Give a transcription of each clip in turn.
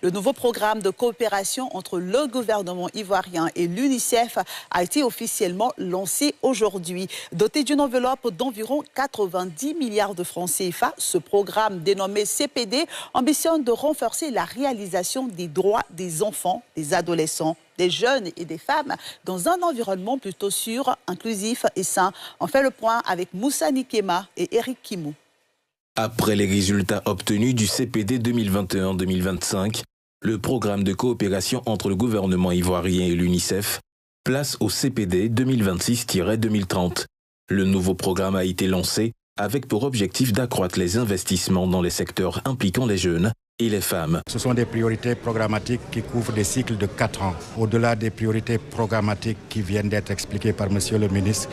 Le nouveau programme de coopération entre le gouvernement ivoirien et l'UNICEF a été officiellement lancé aujourd'hui. Doté d'une enveloppe d'environ 90 milliards de francs CFA, ce programme dénommé CPD ambitionne de renforcer la réalisation des droits des enfants, des adolescents, des jeunes et des femmes dans un environnement plutôt sûr, inclusif et sain. On fait le point avec Moussa Nikema et Eric Kimou. Après les résultats obtenus du CPD 2021-2025, le programme de coopération entre le gouvernement ivoirien et l'UNICEF place au CPD 2026-2030. Le nouveau programme a été lancé avec pour objectif d'accroître les investissements dans les secteurs impliquant les jeunes et les femmes. Ce sont des priorités programmatiques qui couvrent des cycles de 4 ans. Au-delà des priorités programmatiques qui viennent d'être expliquées par Monsieur le ministre,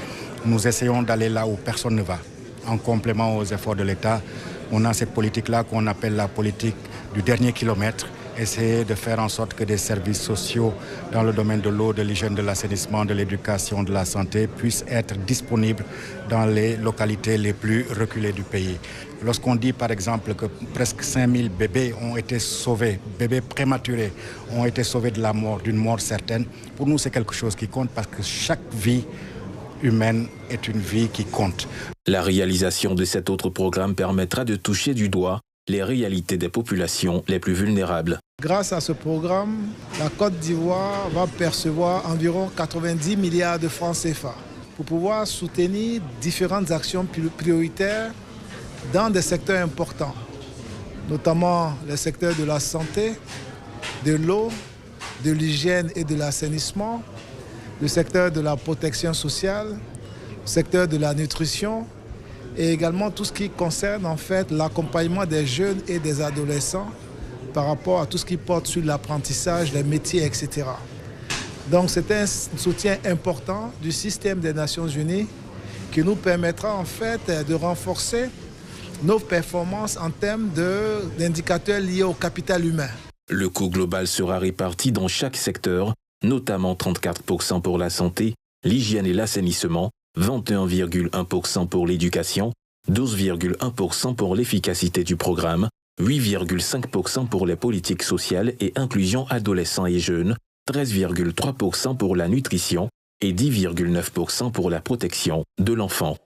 nous essayons d'aller là où personne ne va. En complément aux efforts de l'État, on a cette politique-là qu'on appelle la politique du dernier kilomètre. Essayer de faire en sorte que des services sociaux dans le domaine de l'eau, de l'hygiène, de l'assainissement, de l'éducation, de la santé puissent être disponibles dans les localités les plus reculées du pays. Lorsqu'on dit par exemple que presque 5000 bébés ont été sauvés, bébés prématurés ont été sauvés de la mort, d'une mort certaine, pour nous c'est quelque chose qui compte parce que chaque vie humaine est une vie qui compte. La réalisation de cet autre programme permettra de toucher du doigt les réalités des populations les plus vulnérables. Grâce à ce programme, la Côte d'Ivoire va percevoir environ 90 milliards de francs CFA pour pouvoir soutenir différentes actions prioritaires dans des secteurs importants, notamment les secteurs de la santé, de l'eau, de l'hygiène et de l'assainissement, le secteur de la protection sociale, le secteur de la nutrition et également tout ce qui concerne en fait l'accompagnement des jeunes et des adolescents par rapport à tout ce qui porte sur l'apprentissage, les métiers, etc. Donc c'est un soutien important du système des Nations Unies qui nous permettra en fait de renforcer nos performances en termes d'indicateurs liés au capital humain. Le coût global sera réparti dans chaque secteur, notamment 34% pour la santé, l'hygiène et l'assainissement, 21,1% pour l'éducation, 12,1% pour l'efficacité du programme, 8,5% pour les politiques sociales et inclusion adolescents et jeunes, 13,3% pour la nutrition et 10,9% pour la protection de l'enfant.